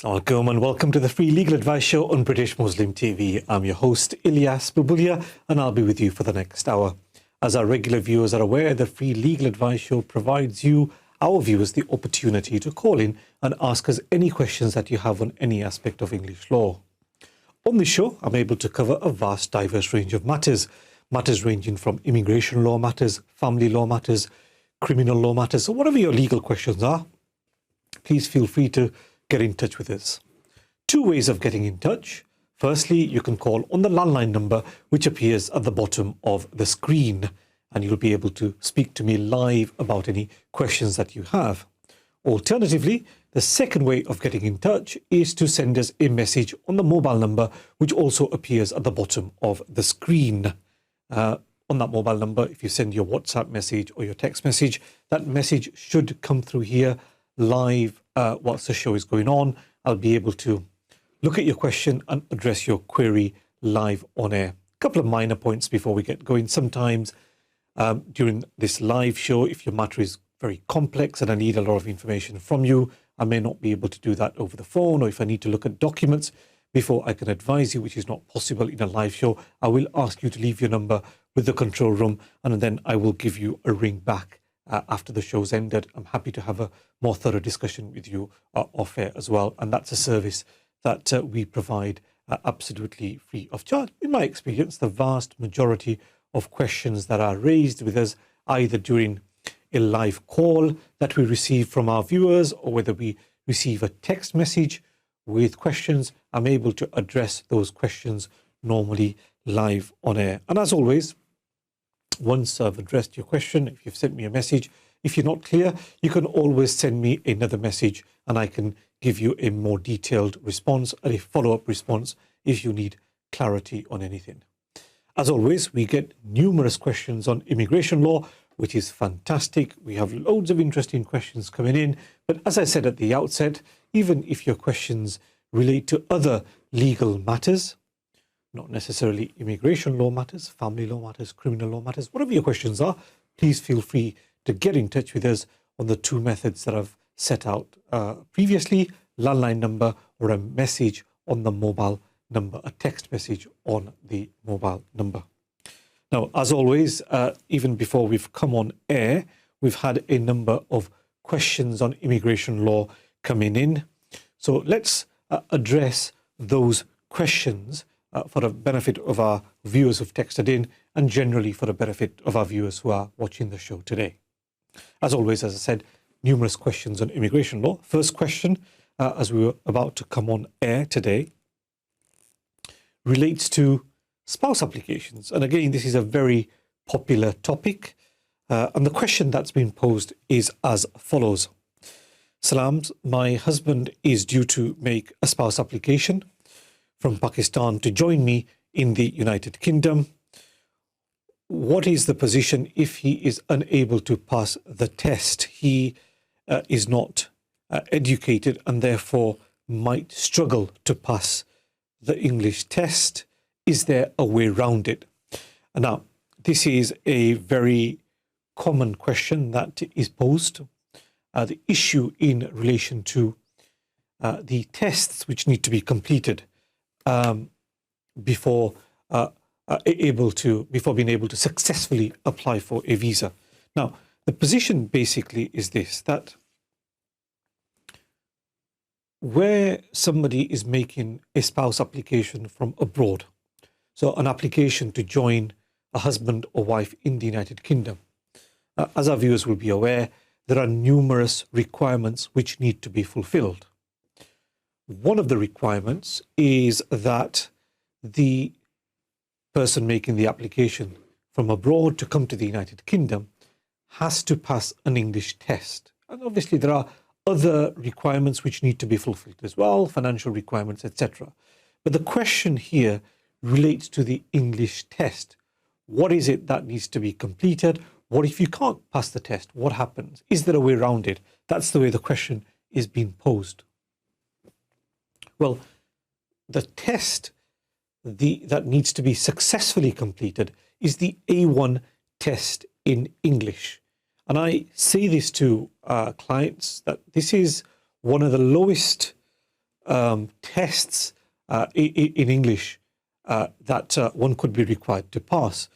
Assalamu alaikum and welcome to the free legal advice show on British Muslim TV. I'm your host Ilyas Bulbulia and I'll be with you for the next hour. As our regular viewers are aware, the free legal advice show provides you, our viewers, the opportunity to call in and ask us any questions that you have on any aspect of English law. On this show, I'm able to cover a vast, diverse range of matters ranging from immigration law matters, family law matters, criminal law matters. So whatever your legal questions are, please feel free to get in touch with us. Two ways of getting in touch. Firstly, you can call on the landline number which appears at the bottom of the screen and you'll be able to speak to me live about any questions that you have. Alternatively, the second way of getting in touch is to send us a message on the mobile number which also appears at the bottom of the screen. On that mobile number, if you send your WhatsApp message or your text message, that message should come through here live whilst the show is going on. I'll be able to look at your question and address your query live on air. A couple of minor points before we get going. Sometimes during this live show, if your matter is very complex and I need a lot of information from you, I may not be able to do that over the phone, or if I need to look at documents before I can advise you, which is not possible in a live show, I will ask you to leave your number with the control room and then I will give you a ring back after the show's ended. I'm happy to have a more thorough discussion with you off air as well. And that's a service that we provide absolutely free of charge. In my experience, the vast majority of questions that are raised with us, either during a live call that we receive from our viewers or whether we receive a text message with questions, I'm able to address those questions normally live on air. And as always, once I've addressed your question, if you've sent me a message, if you're not clear, you can always send me another message and I can give you a more detailed response and a follow-up response if you need clarity on anything. As always, we get numerous questions on immigration law, which is fantastic. We have loads of interesting questions coming in. But as I said at the outset, even if your questions relate to other legal matters, not necessarily immigration law matters, family law matters, criminal law matters, whatever your questions are, please feel free to get in touch with us on the two methods that I've set out previously, landline number or a message on the mobile number, a text message on the mobile number. Now, as always, even before we've come on air, we've had a number of questions on immigration law coming in. So let's address those questions for the benefit of our viewers who've texted in and generally for the benefit of our viewers who are watching the show today. As always, as I said, numerous questions on immigration law. First question, as we were about to come on air today, relates to spouse applications. And again, this is a very popular topic. And the question that's been posed is as follows. Salams, my husband is due to make a spouse application from Pakistan to join me in the United Kingdom. What is the position if he is unable to pass the test? He is not educated and therefore might struggle to pass the English test. Is there a way around it? Now, this is a very common question that is posed. The issue in relation to the tests which need to be completed before being able to successfully apply for a visa. Now, the position basically is this, that where somebody is making a spouse application from abroad, so an application to join a husband or wife in the United Kingdom, as our viewers will be aware, there are numerous requirements which need to be fulfilled. One of the requirements is that the person making the application from abroad to come to the United Kingdom has to pass an English test. And obviously there are other requirements which need to be fulfilled as well, financial requirements, etc. But the question here relates to the English test. What is it that needs to be completed? What if you can't pass the test? What happens? Is there a way around it? That's the way the question is being posed. Well, the test that needs to be successfully completed is the A1 test in English. And I say this to clients that this is one of the lowest tests in English that one could be required to pass.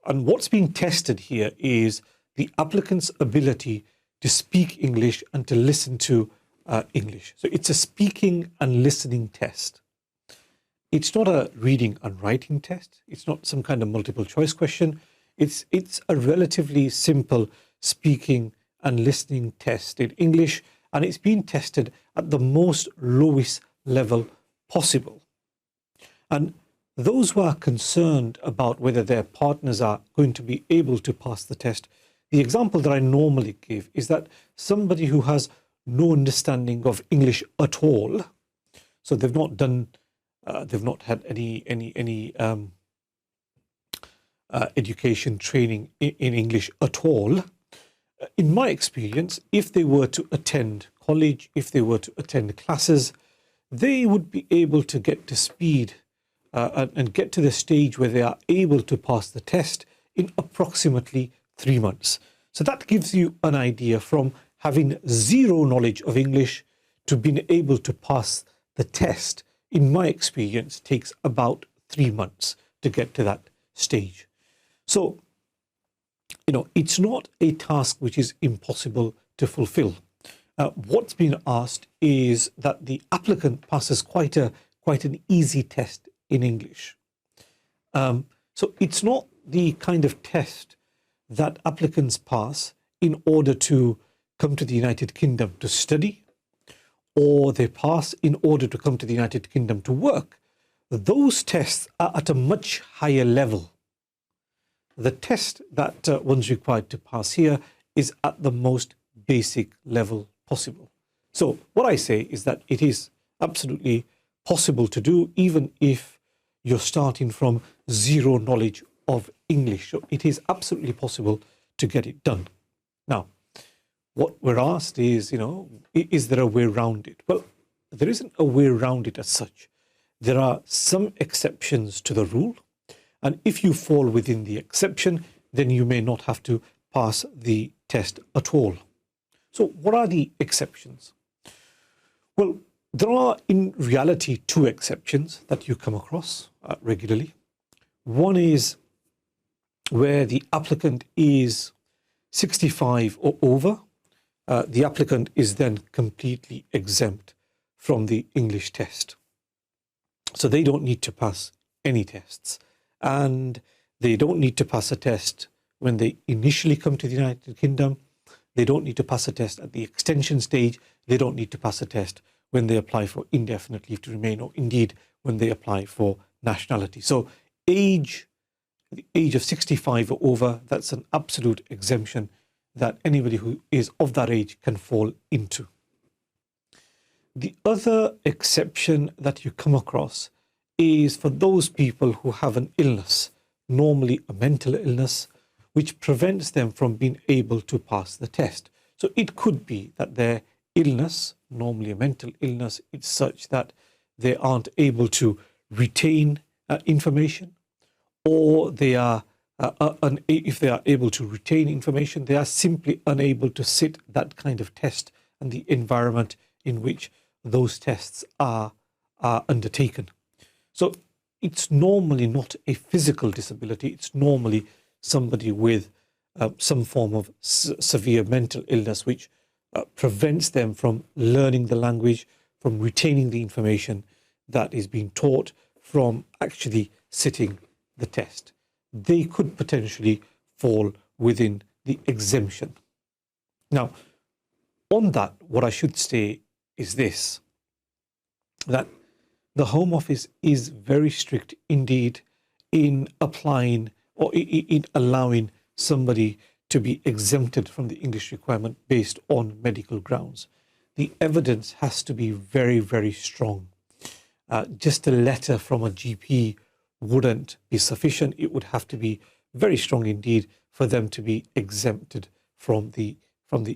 And what's being tested here is the applicant's ability to speak English and to listen to English. So it's a speaking and listening test. It's not a reading and writing test. It's not some kind of multiple choice question. It's a relatively simple speaking and listening test in English, and it's being tested at the most lowest level possible. And those who are concerned about whether their partners are going to be able to pass the test, the example that I normally give is that somebody who has no understanding of English at all, so they've not had any education training in English at all. In my experience, if they were to attend college, if they were to attend classes, they would be able to get to speed and get to the stage where they are able to pass the test in approximately 3 months. So that gives you an idea from having zero knowledge of English to being able to pass the test. In my experience, takes about 3 months to get to that stage. So, it's not a task which is impossible to fulfill. What's been asked is that the applicant passes quite an easy test in English. So it's not the kind of test that applicants pass in order to come to the United Kingdom to study, or they pass in order to come to the United Kingdom to work. Those tests are at a much higher level. The test that one's required to pass here is at the most basic level possible. So what I say is that it is absolutely possible to do, even if you're starting from zero knowledge of English. So it is absolutely possible to get it done. Now, what we're asked is, is there a way around it? Well, there isn't a way around it as such. There are some exceptions to the rule. And if you fall within the exception, then you may not have to pass the test at all. So what are the exceptions? Well, there are in reality 2 exceptions that you come across regularly. One is where the applicant is 65 or over. The applicant is then completely exempt from the English test. So they don't need to pass any tests. And they don't need to pass a test when they initially come to the United Kingdom. They don't need to pass a test at the extension stage. They don't need to pass a test when they apply for indefinite leave to remain, or indeed when they apply for nationality. So the age of 65 or over, that's an absolute exemption that anybody who is of that age can fall into. The other exception that you come across is for those people who have an illness, normally a mental illness, which prevents them from being able to pass the test. So it could be that their illness, normally a mental illness, is such that they aren't able to retain information, or they are, if they are able to retain information, they are simply unable to sit that kind of test and the environment in which those tests are undertaken. So it's normally not a physical disability. It's normally somebody with some form of severe mental illness, which prevents them from learning the language, from retaining the information that is being taught, from actually sitting the test. They could potentially fall within the exemption. Now, on that, what I should say is this, that the Home Office is very strict indeed in applying or in allowing somebody to be exempted from the English requirement based on medical grounds. The evidence has to be very, very strong. Just a letter from a GP wouldn't be sufficient. It would have to be very strong indeed for them to be exempted from the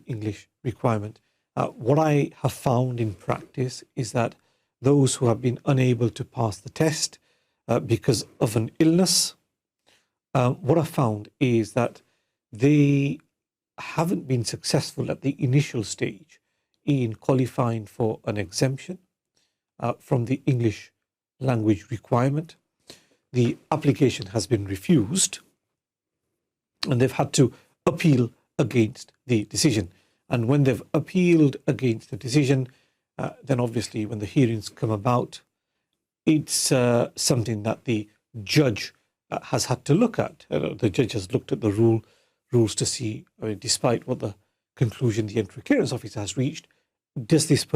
English requirement. What I have found in practice is that those who have been unable to pass the test because of an illness, what I found is that they haven't been successful at the initial stage in qualifying for an exemption. from the English language requirement. The application has been refused and they've had to appeal against the decision. And when they've appealed against the decision, then obviously when the hearings come about, it's something that the judge has had to look at. The judge has looked at the rules to see, despite what the conclusion the entry clearance officer has reached, does this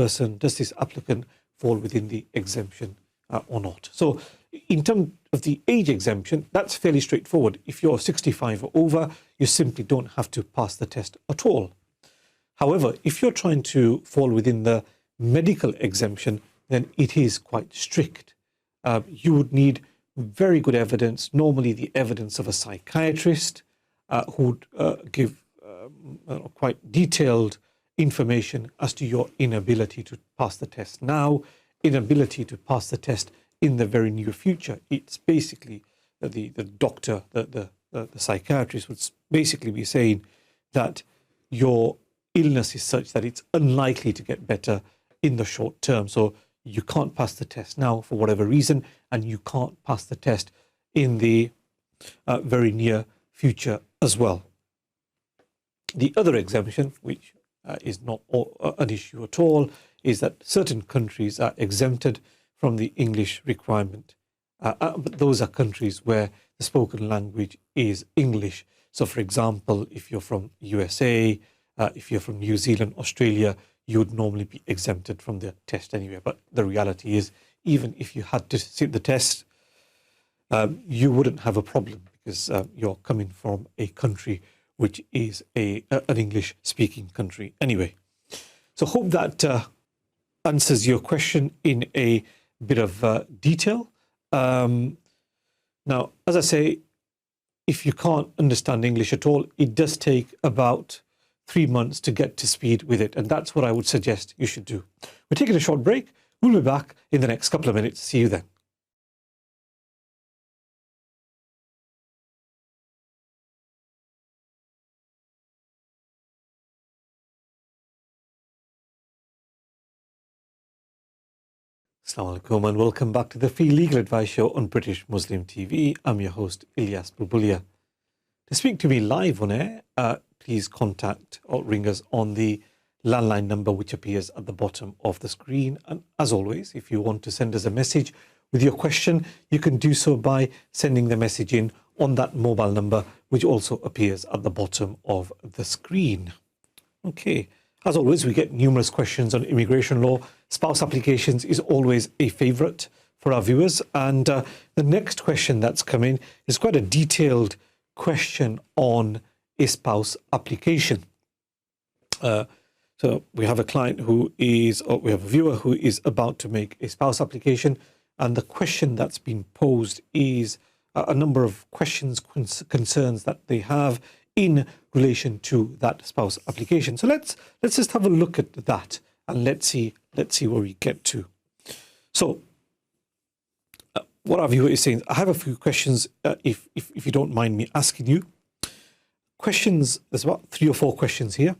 applicant fall within the exemption or not? So in terms of the age exemption, that's fairly straightforward. If you're 65 or over, you simply don't have to pass the test at all. However, if you're trying to fall within the medical exemption, then it is quite strict. You would need very good evidence, normally the evidence of a psychiatrist who would give quite detailed information as to your inability to pass the test now, inability to pass the test in the very near future. It's basically the doctor, the psychiatrist would basically be saying that your illness is such that it's unlikely to get better in the short term. So you can't pass the test now for whatever reason, and you can't pass the test in the very near future as well. The other exemption, which is not an issue at all, is that certain countries are exempted from the English requirement. But those are countries where the spoken language is English. So for example, if you're from USA, if you're from New Zealand, Australia, you would normally be exempted from the test anyway. But the reality is, even if you had to sit the test, you wouldn't have a problem because you're coming from a country which is an English-speaking country anyway. So hope that answers your question in a bit of detail. Now, as I say, if you can't understand English at all, it does take about 3 months to get to speed with it. And that's what I would suggest you should do. We're taking a short break. We'll be back in the next couple of minutes. See you then. Assalamu alaikum and welcome back to the Free Legal Advice Show on British Muslim TV. I'm your host, Ilyas Bulbulia. To speak to me live on air, please contact or ring us on the landline number which appears at the bottom of the screen. And as always, if you want to send us a message with your question, you can do so by sending the message in on that mobile number which also appears at the bottom of the screen. Okay. As always, we get numerous questions on immigration law. Spouse applications is always a favourite for our viewers. And the next question that's come in is quite a detailed question on a spouse application. So we have a client who is, or we have a viewer who is about to make a spouse application. And the question that's been posed is a number of questions, concerns that they have in relation to that spouse application. So let's just have a look at that and let's see where we get to. So what our viewer is saying, I have a few questions if you don't mind me asking you. Questions, there's about 3 or 4 questions here.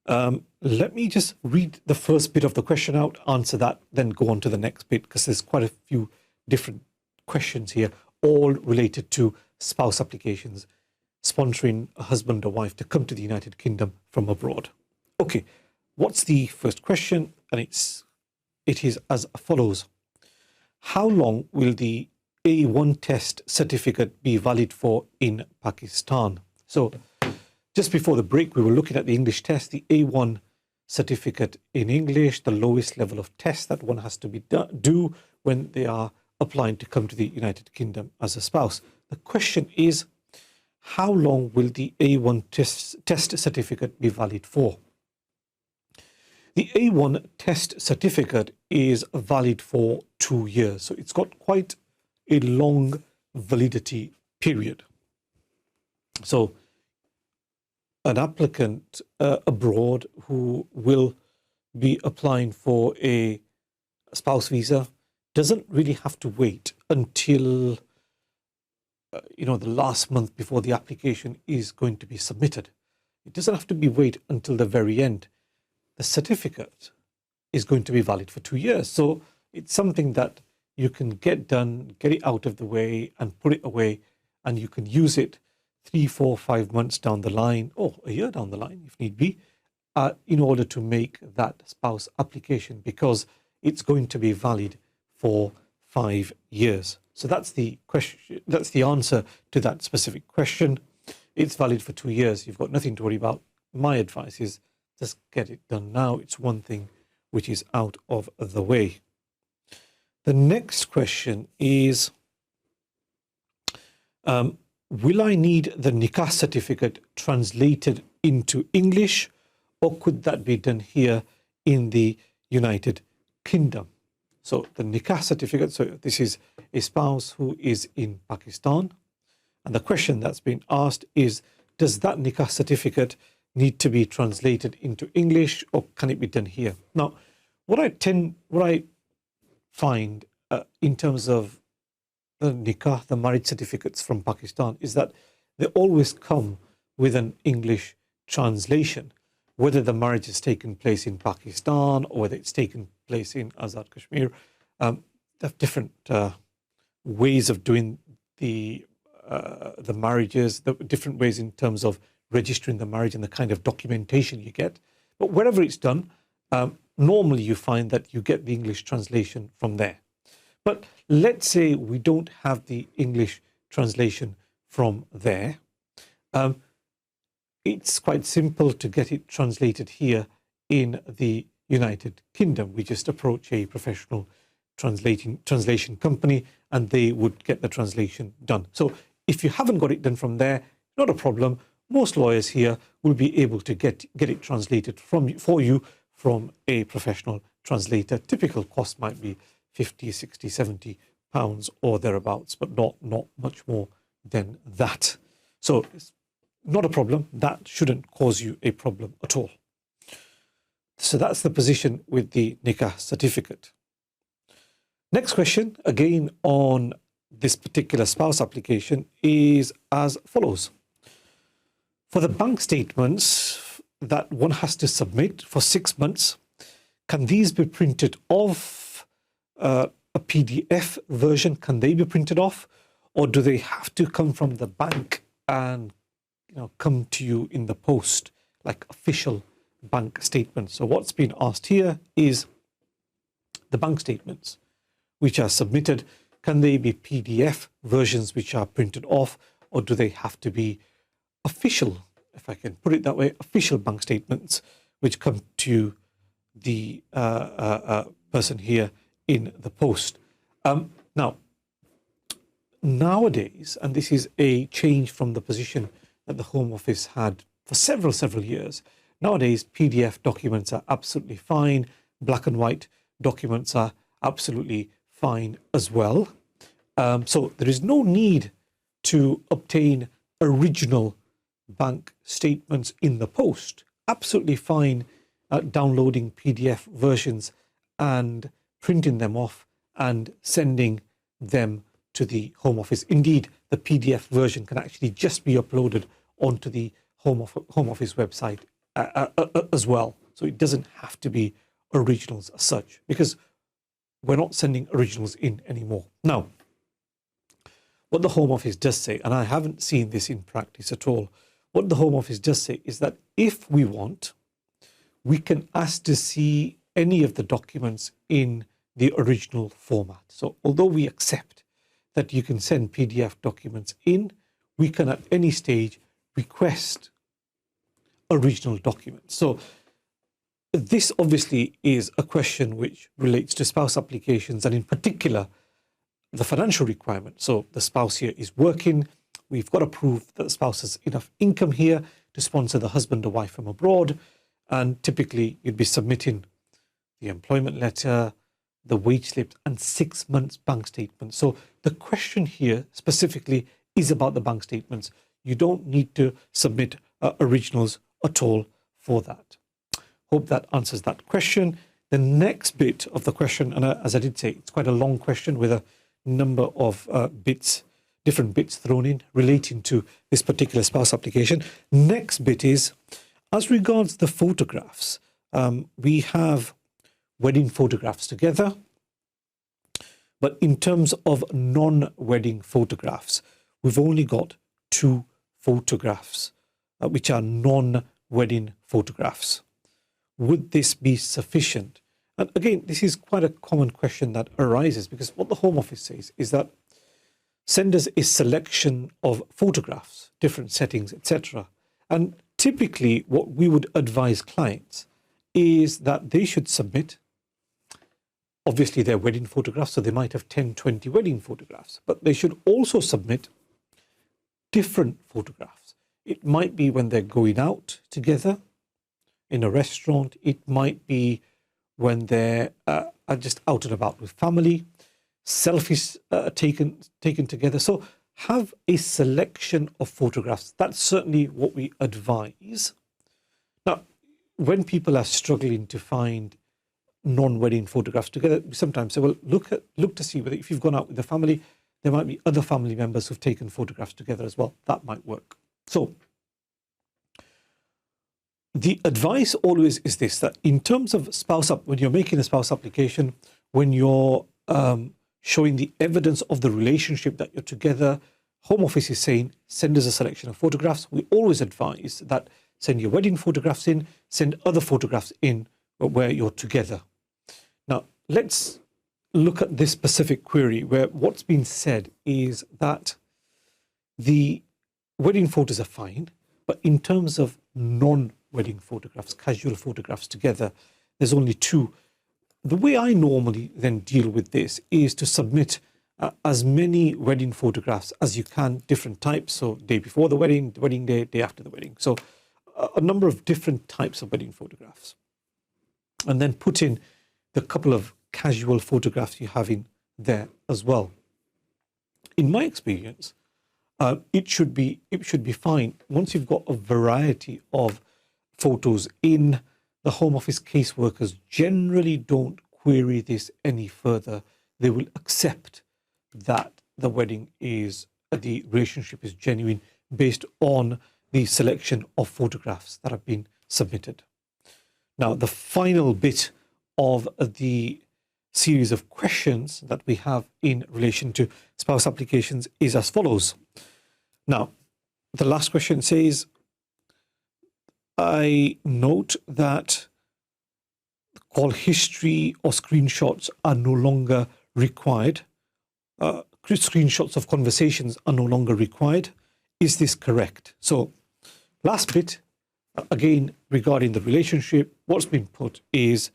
Let me just read the first bit of the question out, answer that, then go on to the next bit, because there's quite a few different questions here, all related to spouse applications, sponsoring a husband or wife to come to the United Kingdom from abroad. Okay, what's the first question? And it is as follows. How long will the A1 test certificate be valid for in Pakistan? So just before the break, we were looking at the English test, the A1 certificate in English, the lowest level of test that one has to do when they are applying to come to the United Kingdom as a spouse. The question is, how long will the A1 test certificate be valid for? The A1 test certificate is valid for 2 years. So it's got quite a long validity period. So an applicant abroad who will be applying for a spouse visa doesn't really have to wait until the last month before the application is going to be submitted. It doesn't have to wait until the very end. The certificate is going to be valid for 2 years. So It's something that you can get done, get it out of the way and put it away, and you can use it 3, 4, 5 months down the line, or a year down the line if need be, in order to make that spouse application, because it's going to be valid for 5 years. So that's the question. That's the answer to that specific question. It's valid for 2 years. You've got nothing to worry about. My advice is just get it done now. It's one thing which is out of the way. The next question is, will I need the nikah certificate translated into English, or could that be done here in the United Kingdom? So the nikah certificate, so this is a spouse who is in Pakistan. And the question that's been asked is, does that nikah certificate need to be translated into English, or can it be done here? Now, what I find in terms of the nikah, the marriage certificates from Pakistan, is that they always come with an English translation, whether the marriage has taken place in Pakistan or whether it's taken place in Azad Kashmir. They have different ways of doing the marriages, the different ways in terms of registering the marriage and the kind of documentation you get. But wherever it's done, normally you find that you get the English translation from there. But let's say we don't have the English translation from there. It's quite simple to get it translated here in the United Kingdom. We just approach a professional translation company and they would get the translation done. So if you haven't got it done from there, not a problem. Most lawyers here will be able to get it translated for you from a professional translator. Typical cost might be 50, 60, 70 pounds or thereabouts, but not much more than that. So it's not a problem. That shouldn't cause you a problem at all. So that's the position with the nikah certificate. Next question, again on this particular spouse application, is as follows. For the bank statements that one has to submit for 6 months, can these be printed off? A PDF version, can they be printed off, or do they have to come from the bank and come to you in the post like official bank statements? So what's been asked here is the bank statements which are submitted, can they be PDF versions which are printed off, or do they have to be official, if I can put it that way, official bank statements which come to the person here in the post? Now, nowadays, and this is a change from the position that the Home Office had for several years, nowadays PDF documents are absolutely fine. Black and white documents are absolutely fine as well. So there is no need to obtain original bank statements in the post. Absolutely fine downloading PDF versions and printing them off and sending them to the Home Office. Indeed, the PDF version can actually just be uploaded onto the Home Office website as well. So it doesn't have to be originals as such, because we're not sending originals in anymore. Now, what the Home Office does say, and I haven't seen this in practice at all, what the Home Office does say is that if we want, we can ask to see any of the documents in the original format. So although we accept that you can send PDF documents in, we can at any stage request original documents. So this obviously is a question which relates to spouse applications, and in particular the financial requirement. So the spouse here is working. We've got to prove that the spouse has enough income here to sponsor the husband or wife from abroad. And typically you'd be submitting the employment letter, the wage slips, and 6 months bank statement. So the question here specifically is about the bank statements. You don't need to submit originals at all for that. Hope that answers that question. The next bit of the question, and as I did say, it's quite a long question with a number of different bits thrown in relating to this particular spouse application. Next bit is, as regards the photographs, we have wedding photographs together. But in terms of non-wedding photographs, we've only got 2 photographs, which are non-wedding photographs. Would this be sufficient? And again, this is quite a common question that arises, because what the Home Office says is that send us a selection of photographs, different settings, etc. And typically what we would advise clients is that they should submit, obviously, their wedding photographs, so they might have 10, 20 wedding photographs, but they should also submit different photographs. It might be when they're going out together in a restaurant. It might be when they're are just out and about with family, selfies taken together. So have a selection of photographs. That's certainly what we advise. Now, when people are struggling to find non-wedding photographs together, we sometimes say, well, look to see whether, if you've gone out with the family, there might be other family members who've taken photographs together as well. That might work. So the advice always is this, that in terms of when you're making a spouse application, when you're showing the evidence of the relationship that you're together, Home Office is saying, send us a selection of photographs. We always advise that send your wedding photographs in, send other photographs in where you're together. Now, let's look at this specific query where what's been said is that the wedding photos are fine, but in terms of non-wedding photographs, casual photographs together, there's only 2. The way I normally then deal with this is to submit as many wedding photographs as you can, different types. So day before the wedding day, day after the wedding. So a number of different types of wedding photographs. And then put in the couple of casual photographs you have in there as well. In my experience, it should be fine. Once you've got a variety of photos in, the Home Office caseworkers generally don't query this any further. They will accept that the relationship is genuine based on the selection of photographs that have been submitted. Now, the final bit of the series of questions that we have in relation to spouse applications is as follows. Now, the last question says, I note that call history or screenshots are no longer required. Screenshots of conversations are no longer required. Is this correct? So, last bit, again, regarding the relationship, what's been put is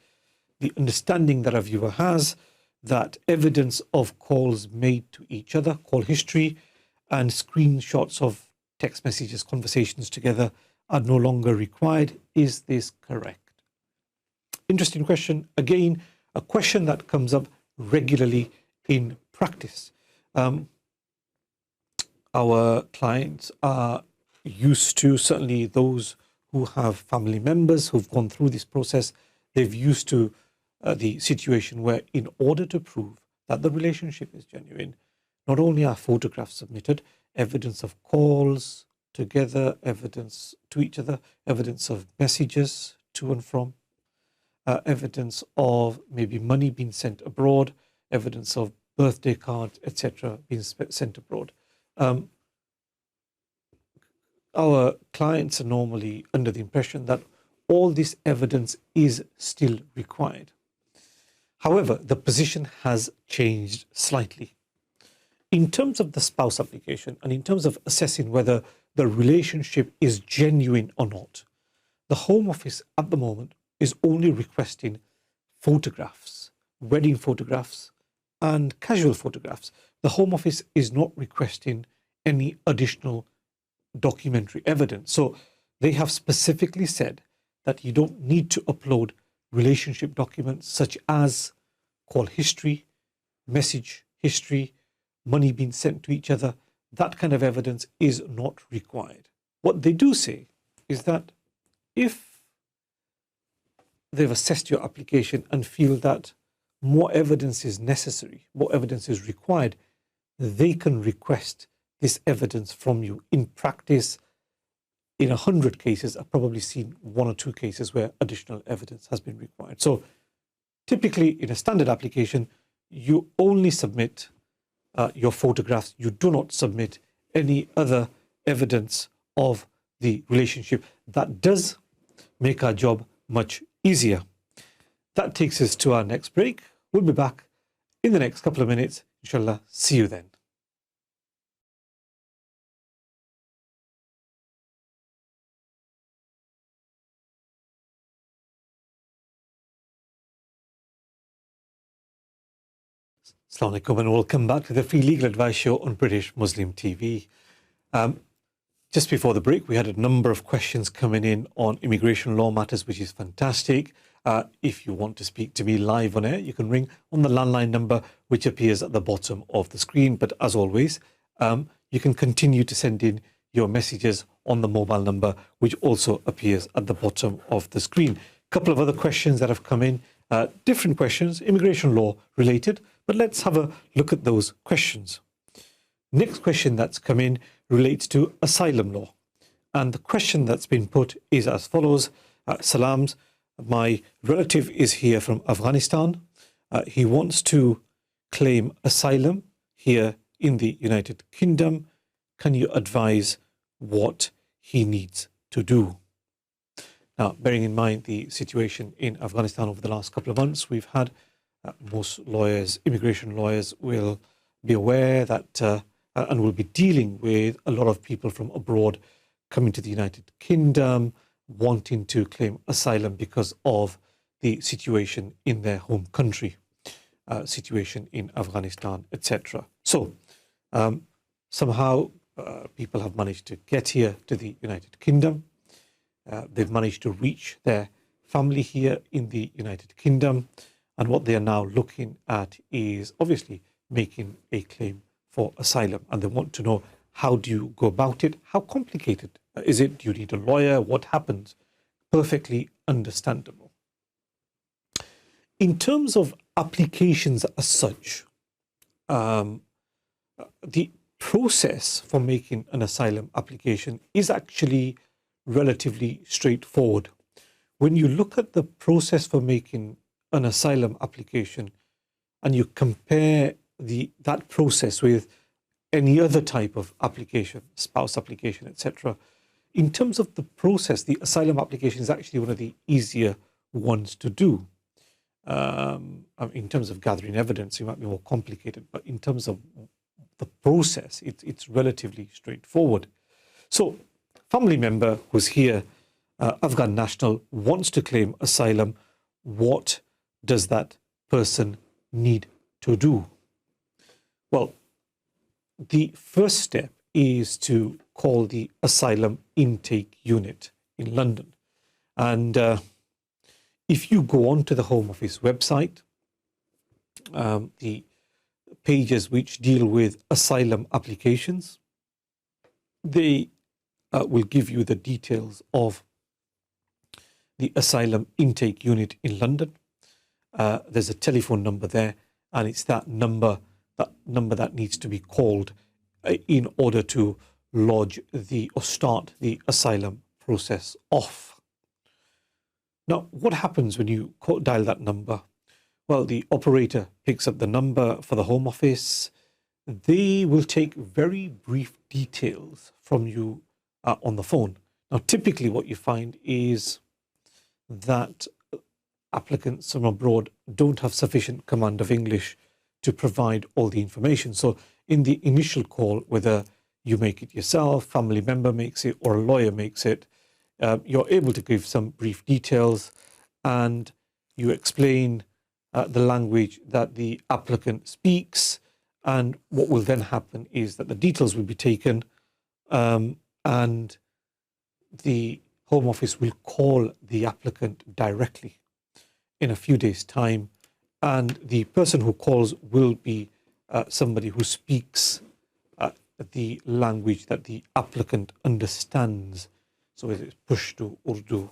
the understanding that a viewer has that evidence of calls made to each other, call history, and screenshots of text messages, conversations together are no longer required. Is this correct? Interesting question. Again, a question that comes up regularly in practice. Our clients are used to, certainly those who have family members who've gone through this process, they've used to the situation where, in order to prove that the relationship is genuine, not only are photographs submitted, evidence of calls together, evidence to each other, evidence of messages to and from, evidence of maybe money being sent abroad, evidence of birthday cards, etc., being sent abroad. Our clients are normally under the impression that all this evidence is still required. However, the position has changed slightly. In terms of the spouse application and in terms of assessing whether the relationship is genuine or not, the Home Office at the moment is only requesting photographs, wedding photographs and casual photographs. The Home Office is not requesting any additional documentary evidence. So they have specifically said that you don't need to upload relationship documents such as call history, message history, money being sent to each other. That kind of evidence is not required. What they do say is that if they've assessed your application and feel that more evidence is necessary, more evidence is required, they can request this evidence from you. In practice, in 100 cases, I've probably seen 1 or 2 cases where additional evidence has been required. So typically in a standard application, you only submit your photographs. You do not submit any other evidence of the relationship. That does make our job much easier. That takes us to our next break. We'll be back in the next couple of minutes. Inshallah, see you then. Assalamu alaikum and welcome back to the Free Legal Advice Show on British Muslim TV. Just before the break, we had a number of questions coming in on immigration law matters, which is fantastic. If you want to speak to me live on air, you can ring on the landline number, which appears at the bottom of the screen. But as always, you can continue to send in your messages on the mobile number, which also appears at the bottom of the screen. A couple of other questions that have come in, different questions, immigration law related, but let's have a look at those questions. Next question that's come in relates to asylum law. And the question that's been put is as follows. Salams, my relative is here from Afghanistan. He wants to claim asylum here in the United Kingdom. Can you advise what he needs to do? Now, bearing in mind the situation in Afghanistan over the last couple of months, we've had most lawyers, immigration lawyers, will be aware that and will be dealing with a lot of people from abroad coming to the United Kingdom, wanting to claim asylum because of the situation in their home country, situation in Afghanistan, etc. So somehow people have managed to get here to the United Kingdom. They've managed to reach their family here in the United Kingdom. And what they are now looking at is obviously making a claim for asylum. And they want to know, how do you go about it? How complicated is it? Do you need a lawyer? What happens? Perfectly understandable. In terms of applications as such, the process for making an asylum application is actually relatively straightforward. When you look at the process for making an asylum application and you compare that process with any other type of application, spouse application, etc., in terms of the process, the asylum application is actually one of the easier ones to do. In terms of gathering evidence, it might be more complicated, but in terms of the process, it's relatively straightforward. So, family member who's here, Afghan national, wants to claim asylum. What does that person need to do? Well, the first step is to call the Asylum Intake Unit in London. And if you go onto the Home Office website, the pages which deal with asylum applications, they will give you the details of the Asylum Intake Unit in London. There's a telephone number there, and it's that number that needs to be called in order to lodge or start the asylum process off. Now, what happens when you dial that number? Well, the operator picks up the number for the Home Office. They will take very brief details from you on the phone. Now, typically what you find is that applicants from abroad don't have sufficient command of English to provide all the information. So in the initial call, whether you make it yourself, family member makes it, or a lawyer makes it, you're able to give some brief details and you explain the language that the applicant speaks. And what will then happen is that the details will be taken and the Home Office will call the applicant directly in a few days' time. And the person who calls will be somebody who speaks the language that the applicant understands. So whether it's Pashto, Urdu,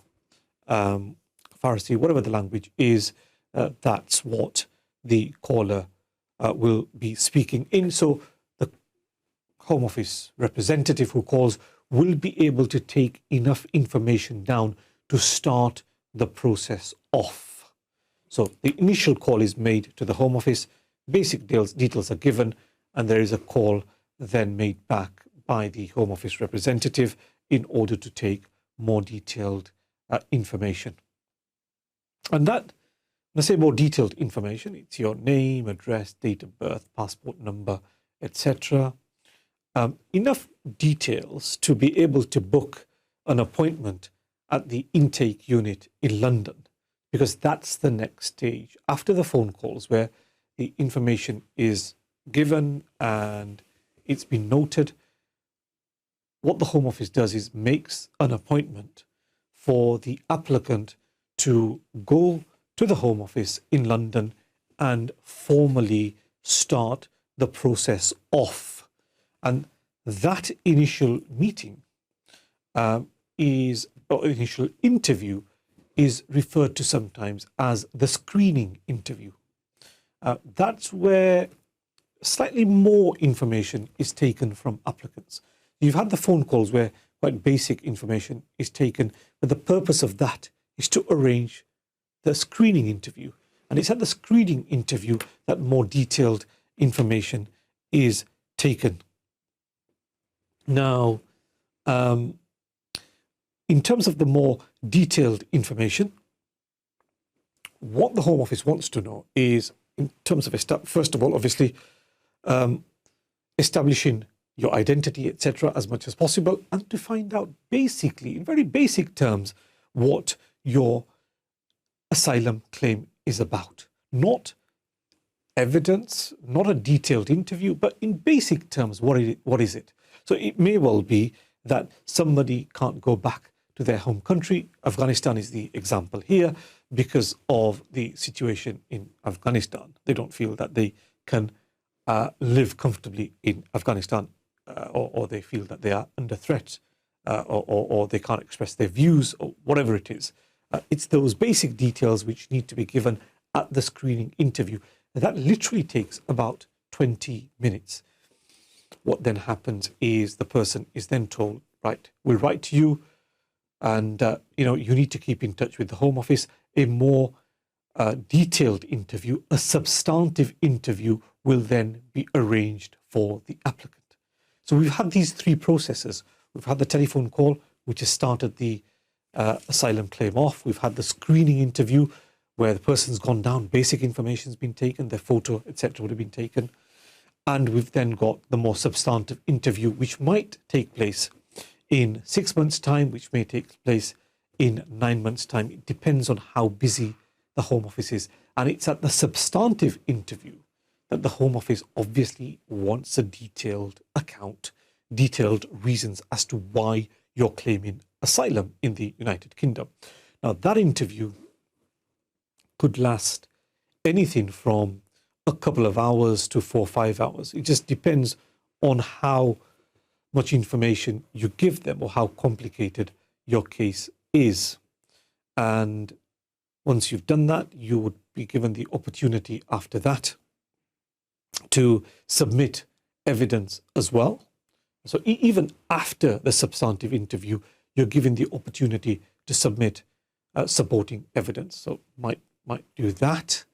Farsi, whatever the language is, that's what the caller will be speaking in. So the Home Office representative who calls will be able to take enough information down to start the process off. So the initial call is made to the Home Office. basic details are given, and there is a call then made back by the Home Office representative in order to take more detailed information. And that, when I say more detailed information, it's your name, address, date of birth, passport number, etc. Enough details to be able to book an appointment at the intake unit in London, because that's the next stage after the phone calls, where the information is given and it's been noted. What the Home Office does is makes an appointment for the applicant to go to the Home Office in London and formally start the process off. And that initial meeting initial interview is referred to sometimes as the screening interview. That's where slightly more information is taken from applicants. You've had the phone calls where quite basic information is taken, but the purpose of that is to arrange the screening interview. And it's at the screening interview that more detailed information is taken. Now, in terms of the more detailed information, what the Home Office wants to know is, in terms of, first of all, obviously, establishing your identity, etc., as much as possible, and to find out basically, in very basic terms, what your asylum claim is about. Not evidence, not a detailed interview, but in basic terms, what is it? So it may well be that somebody can't go back to their home country. Afghanistan is the example here, because of the situation in Afghanistan. They don't feel that they can live comfortably in Afghanistan, or they feel that they are under threat, or they can't express their views, or whatever it is. It's those basic details which need to be given at the screening interview. That literally takes about 20 minutes. What then happens is the person is then told, right, we'll write to you, and you need to keep in touch with the Home Office. A more detailed interview, a substantive interview, will then be arranged for the applicant. So we've had these three processes. We've had the telephone call, which has started the asylum claim off. We've had the screening interview, where the person's gone down, basic information's been taken, their photo, etc. would have been taken. And we've then got the more substantive interview, which might take place in 6 months' time, which may take place in 9 months' time. It depends on how busy the Home Office is. And it's at the substantive interview that the Home Office obviously wants a detailed account, detailed reasons as to why you're claiming asylum in the United Kingdom. Now, that interview could last anything from a couple of hours to 4 or 5 hours. It just depends on how much information you give them or how complicated your case is. And once you've done that, you would be given the opportunity after that to submit evidence as well. So even after the substantive interview, you're given the opportunity to submit supporting evidence. So might do that.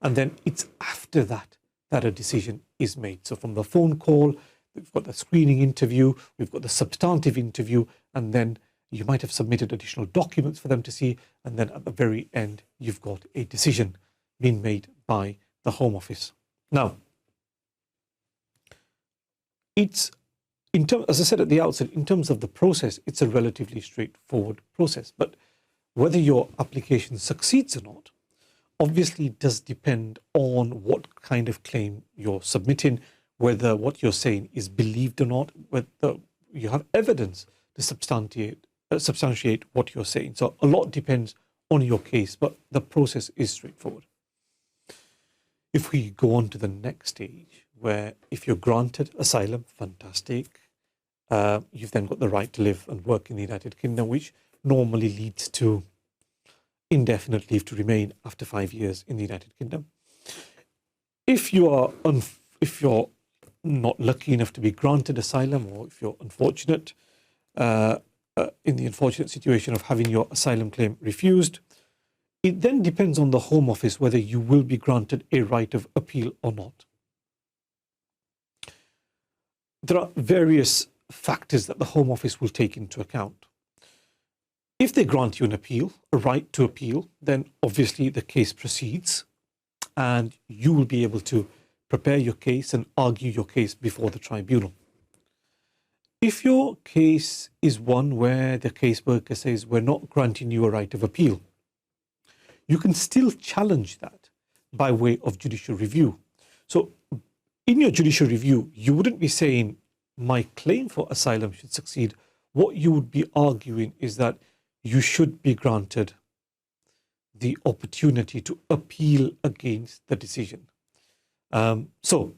And then it's after that that a decision is made. So from the phone call, we've got the screening interview, we've got the substantive interview, and then you might have submitted additional documents for them to see. And then at the very end, you've got a decision being made by the Home Office. Now, it's, as I said at the outset, in terms of the process, it's a relatively straightforward process. But whether your application succeeds or not, obviously does depend on what kind of claim you're submitting, whether what you're saying is believed or not, whether you have evidence to substantiate what you're saying. So a lot depends on your case, but the process is straightforward. If we go on to the next stage, where if you're granted asylum, fantastic. You've then got the right to live and work in the United Kingdom, which normally leads to indefinite leave to remain after 5 years in the United Kingdom. If you're not lucky enough to be granted asylum, or if you're unfortunate, in the unfortunate situation of having your asylum claim refused, It then depends on the Home Office whether you will be granted a right of appeal or not. There are various factors that the Home Office will take into account. If they grant you an appeal, a right to appeal, then obviously the case proceeds and you will be able to prepare your case and argue your case before the tribunal. If your case is one where the caseworker says, we're not granting you a right of appeal, you can still challenge that by way of judicial review. So in your judicial review, you wouldn't be saying, my claim for asylum should succeed. What you would be arguing is that you should be granted the opportunity to appeal against the decision. So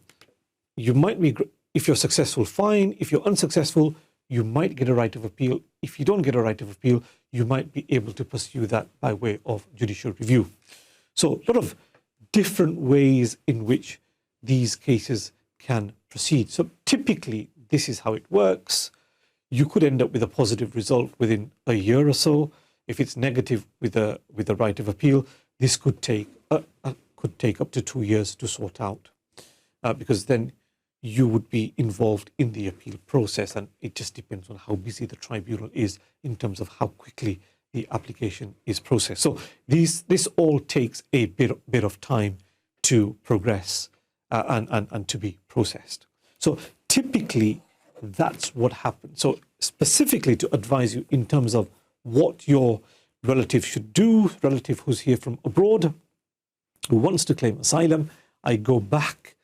you might be, if you're successful, fine. If you're unsuccessful, you might get a right of appeal. If you don't get a right of appeal, you might be able to pursue that by way of judicial review. So a lot of different ways in which these cases can proceed. So typically, this is how it works. You could end up with a positive result within a year or so. If it's negative with a right of appeal, this could take up to 2 years to sort out, because then you would be involved in the appeal process, and it just depends on how busy the tribunal is in terms of how quickly the application is processed. So this all takes a bit of time to progress and to be processed. So typically, that's what happens. So specifically to advise you in terms of what your relative should do, relative who's here from abroad, who wants to claim asylum, I go back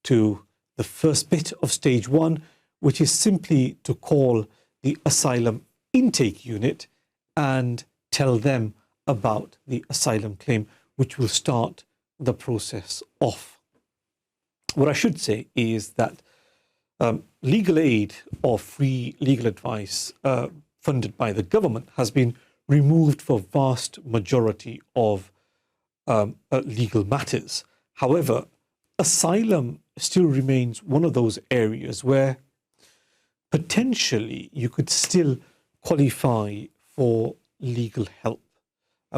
to the first bit of stage 1, which is simply to call the asylum intake unit and tell them about the asylum claim, which will start the process off. What I should say is that legal aid or free legal advice funded by the government has been removed for vast majority of legal matters. However, asylum still remains one of those areas where potentially you could still qualify for legal help.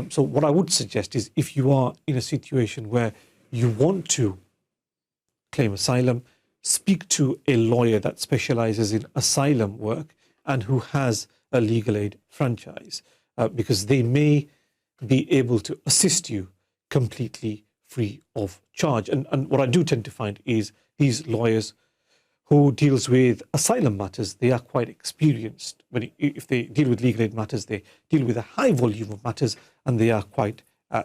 So what I would suggest is, if you are in a situation where you want to claim asylum, speak to a lawyer that specializes in asylum work and who has a legal aid franchise, because they may be able to assist you completely free of charge. And what I do tend to find is these lawyers who deals with asylum matters, they are quite experienced. If they deal with legal aid matters, they deal with a high volume of matters, and they are quite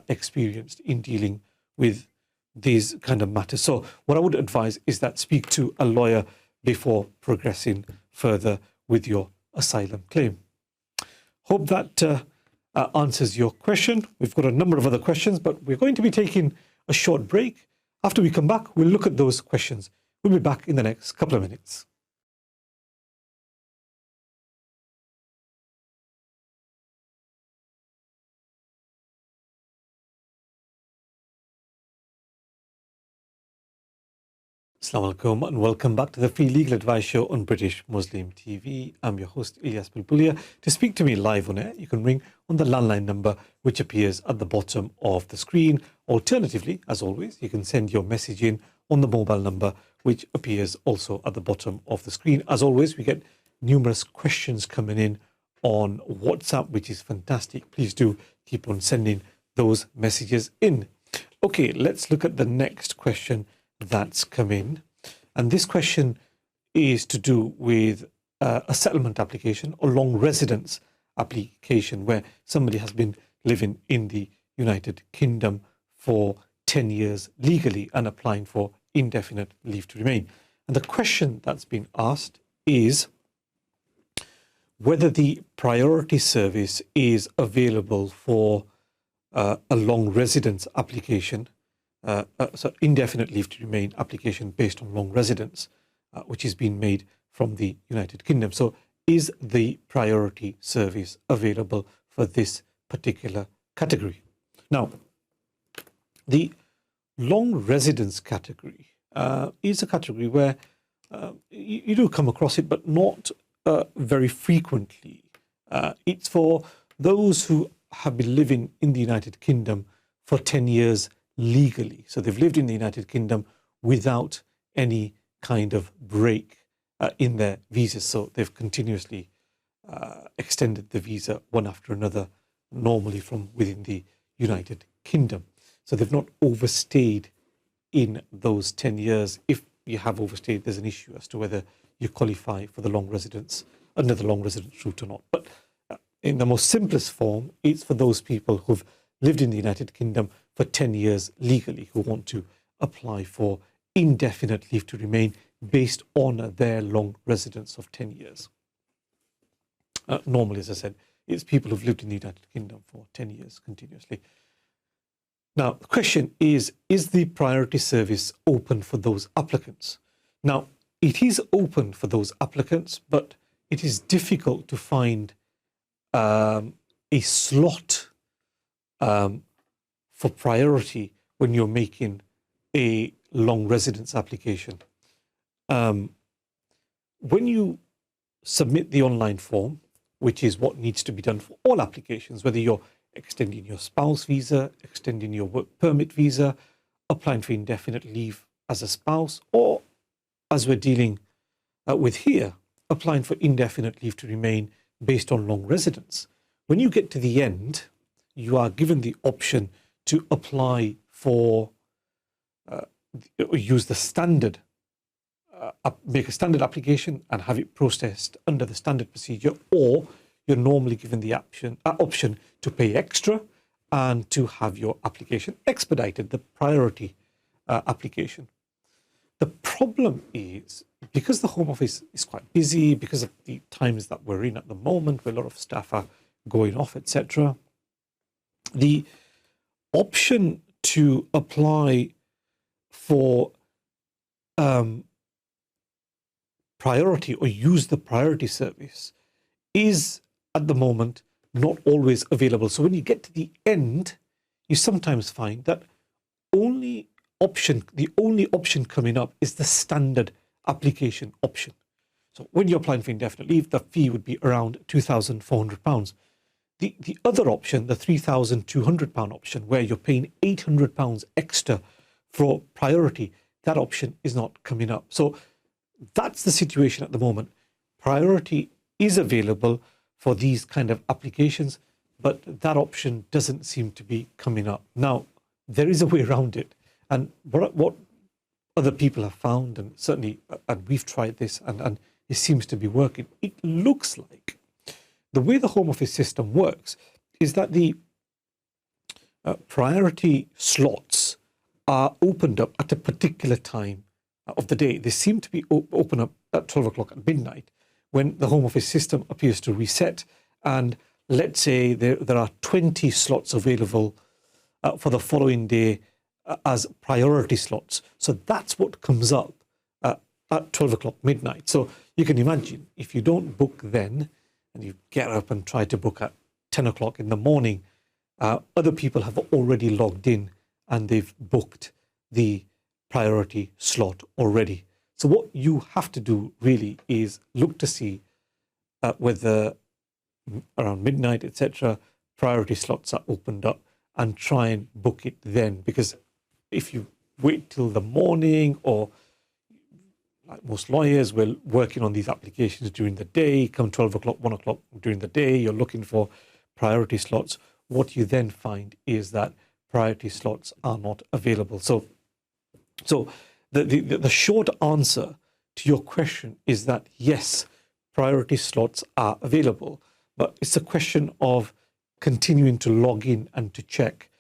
experienced in dealing with these kind of matters. So what I would advise is that speak to a lawyer before progressing further with your asylum claim. Hope that answers your question. We've got a number of other questions, but we're going to be taking a short break. After we come back, we'll look at those questions. We'll be back in the next couple of minutes. Assalamu alaikum and welcome back to the Free Legal Advice Show on British Muslim TV. I'm your host Ilyas Bulbulia. To speak to me live on air, you can ring on the landline number which appears at the bottom of the screen. Alternatively, as always, you can send your message in on the mobile number which appears also at the bottom of the screen. As always, we get numerous questions coming in on WhatsApp, which is fantastic. Please do keep on sending those messages in. Okay, let's look at the next question that's come in, and this question is to do with a settlement application or long residence application where somebody has been living in the United Kingdom for 10 years legally and applying for indefinite leave to remain. And the question that's been asked is whether the priority service is available for a long residence application, so indefinite leave to remain application based on long residence, which is being made from the United Kingdom. So is the priority service available for this particular category? Now, the long residence category is a category where you do come across it, but not very frequently. It's for those who have been living in the United Kingdom for 10 years legally. So they've lived in the United Kingdom without any kind of break in their visas. So they've continuously extended the visa one after another, normally from within the United Kingdom. So they've not overstayed in those 10 years. If you have overstayed, there's an issue as to whether you qualify for the long residence, under the long residence route or not. But in the most simplest form, it's for those people who've lived in the United Kingdom for 10 years legally, who want to apply for indefinite leave to remain based on their long residence of 10 years. Normally, as I said, it's people who've lived in the United Kingdom for 10 years continuously. Now, the question is the priority service open for those applicants? Now, it is open for those applicants, but it is difficult to find a slot for priority when you're making a long residence application. When you submit the online form, which is what needs to be done for all applications, whether you're extending your spouse visa, extending your work permit visa, applying for indefinite leave as a spouse, or as we're dealing with here, applying for indefinite leave to remain based on long residence. When you get to the end, you are given the option to apply for, use the standard, make a standard application and have it processed under the standard procedure, or you're normally given the option to pay extra and to have your application expedited, the priority application. The problem is, because the Home Office is quite busy, because of the times that we're in at the moment, where a lot of staff are going off, etc., the option to apply for priority or use the priority service is at the moment not always available. So when you get to the end, you sometimes find that the only option coming up is the standard application option. So when you're applying for indefinite leave, the fee would be around £2,400. The other option, the £3,200 option, where you're paying £800 extra for priority, that option is not coming up. So that's the situation at the moment. Priority is available for these kind of applications, but that option doesn't seem to be coming up. Now, there is a way around it. And what other people have found, and certainly, and we've tried this, and it seems to be working, it looks like the way the Home Office system works is that the priority slots are opened up at a particular time of the day. They seem to be open up at 12 o'clock at midnight, when the Home Office system appears to reset. And let's say there are 20 slots available for the following day as priority slots. So that's what comes up at 12 o'clock midnight. So you can imagine, if you don't book then, and you get up and try to book at 10 o'clock in the morning, other people have already logged in and they've booked the priority slot already. So what you have to do really is look to see whether around midnight, etc., priority slots are opened up, and try and book it then. Because if you wait till the morning, or like most lawyers, we're working on these applications during the day, come 12 o'clock, 1 o'clock during the day, you're looking for priority slots. What you then find is that priority slots are not available. So the short answer to your question is that yes, priority slots are available, but it's a question of continuing to log in and to check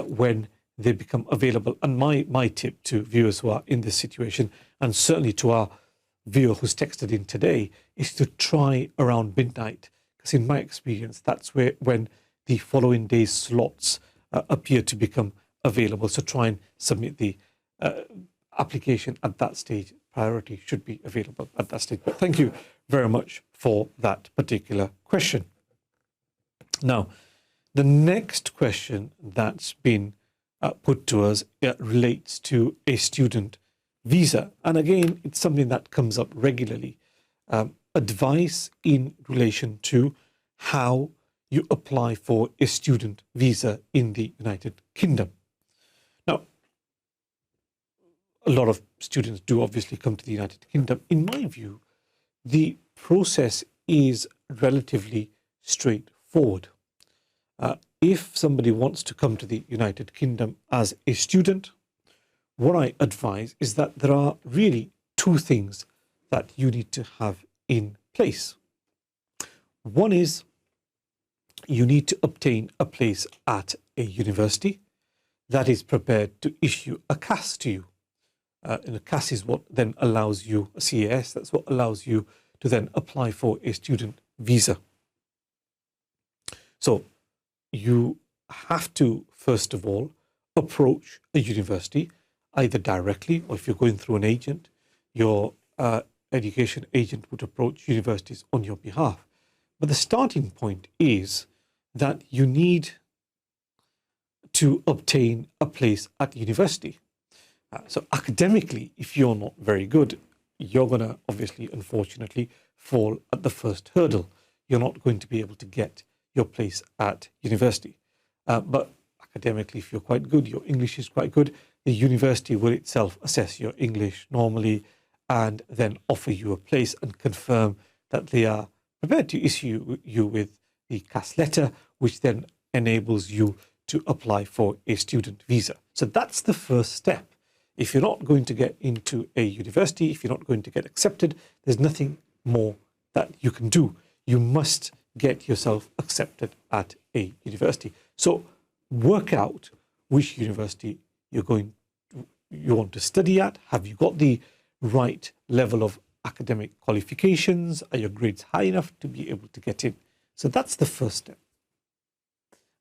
when they become available. And my tip to viewers who are in this situation, and certainly to our viewer who's texted in today, is to try around midnight, because in my experience, that's when the following day's slots appear to become available. So try and submit the application at that stage. Priority should be available at that stage. But thank you very much for that particular question. Now, the next question that's been put to us relates to a student visa. And again, it's something that comes up regularly. Advice in relation to how you apply for a student visa in the United Kingdom. Now, a lot of students do obviously come to the United Kingdom. In my view, the process is relatively straightforward. If somebody wants to come to the United Kingdom as a student, what I advise is that there are really two things that you need to have in place. One is you need to obtain a place at a university that is prepared to issue a CAS to you. And a CAS is what then allows you, a CAS, that's what allows you to then apply for a student visa. So you have to, first of all, approach a university, either directly or if you're going through an agent, your education agent would approach universities on your behalf. But the starting point is that you need to obtain a place at university. So academically, if you're not very good, you're going to obviously, unfortunately, fall at the first hurdle. You're not going to be able to get your place at university. But academically, if you're quite good, your English is quite good, the university will itself assess your English normally and then offer you a place and confirm that they are prepared to issue you with the CAS letter, which then enables you to apply for a student visa. So that's the first step. If you're not going to get into a university, if you're not going to get accepted, there's nothing more that you can do. You must get yourself accepted at a university. So work out which university you want to study at. Have you got the right level of academic qualifications? Are your grades high enough to be able to get in? So that's the first step.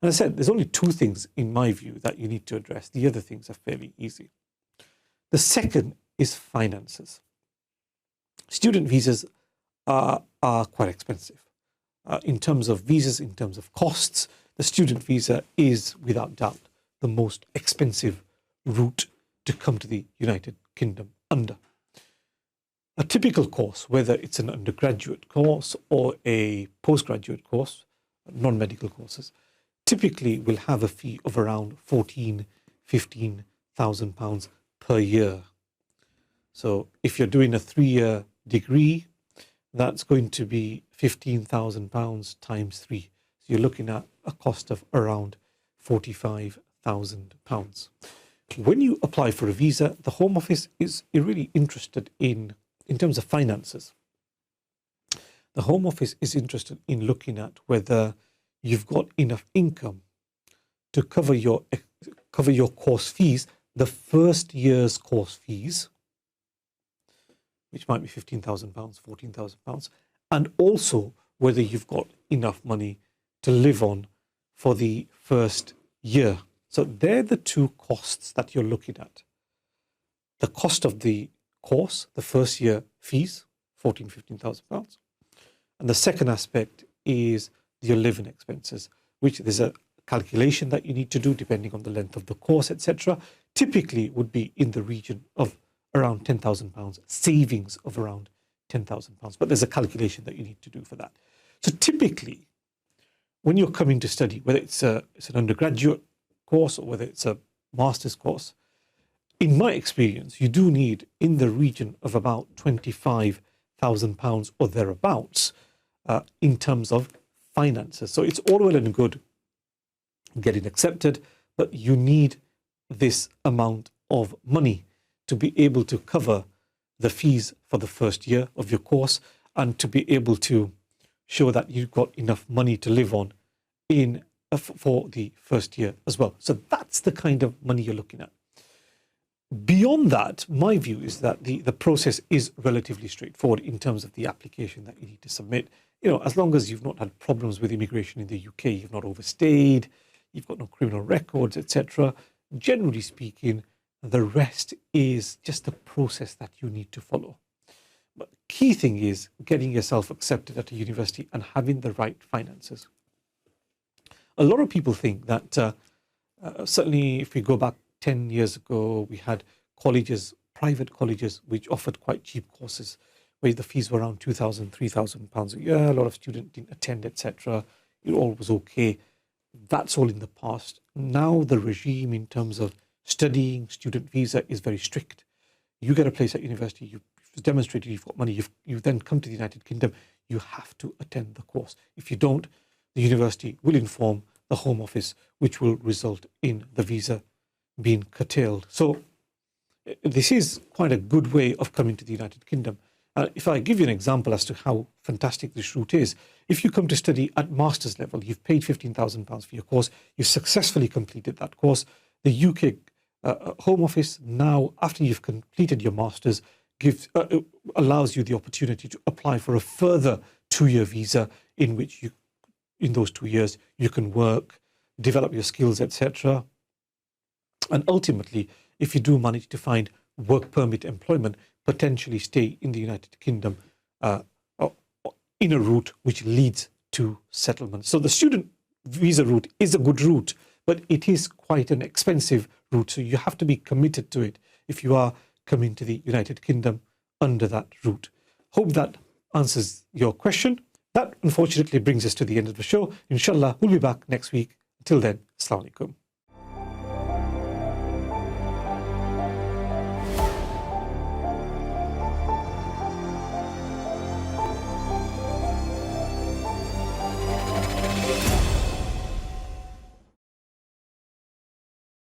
And I said, there's only two things in my view that you need to address. The other things are fairly easy. The second is finances. Student visas are quite expensive. In terms of visas, in terms of costs, the student visa is without doubt the most expensive route to come to the United Kingdom under. A typical course, whether it's an undergraduate course or a postgraduate course, non-medical courses, typically will have a fee of around £15,000 per year. So if you're doing a 3-year degree, that's going to be £15,000 times 3. So you're looking at a cost of around £45,000. When you apply for a visa, the Home Office is really interested in terms of finances. The Home Office is interested in looking at whether you've got enough income to cover your course fees, the first year's course fees, which might be £15,000, £14,000, and also whether you've got enough money to live on for the first year. So they're the two costs that you're looking at. The cost of the course, the first year fees, £15,000. And the second aspect is your living expenses, which there's a calculation that you need to do depending on the length of the course, etc. Typically would be in the region of around £10,000, savings of around £10,000. But there's a calculation that you need to do for that. So typically, when you're coming to study, whether it's an undergraduate course or whether it's a master's course, in my experience, you do need in the region of about £25,000 or thereabouts in terms of finances. So it's all well and good getting accepted, but you need this amount of money to be able to cover the fees for the first year of your course and to be able to show that you've got enough money to live on for the first year as well. So that's the kind of money you're looking at. Beyond that, my view is that the process is relatively straightforward in terms of the application that you need to submit. You know, as long as you've not had problems with immigration in the UK, you've not overstayed, you've got no criminal records, etc. Generally speaking, the rest is just the process that you need to follow. But key thing is getting yourself accepted at a university and having the right finances. A lot of people think that certainly if we go back 10 years ago, we had colleges, private colleges, which offered quite cheap courses, where the fees were around £2,000, £3,000 a year. A lot of students didn't attend, etc. all was okay. That's all in the past. Now the regime in terms of studying, student visa is very strict. You get a place at university, you've demonstrated you've got money, you then come to the United Kingdom, you have to attend the course. If you don't, the university will inform the Home Office, which will result in the visa being curtailed. So this is quite a good way of coming to the United Kingdom. If I give you an example as to how fantastic this route is, if you come to study at master's level, you've paid £15,000 for your course, you've successfully completed that course, the UK Home Office now, after you've completed your master's, allows you the opportunity to apply for a further 2-year visa in which in those 2 years, you can work, develop your skills, etc. And ultimately, if you do manage to find work permit employment, potentially stay in the United Kingdom in a route which leads to settlement. So the student visa route is a good route, but it is quite an expensive route. So you have to be committed to it if you are coming to the United Kingdom under that route. Hope that answers your question. That unfortunately brings us to the end of the show. Inshallah, we'll be back next week. Until then, Assalamu alaikum.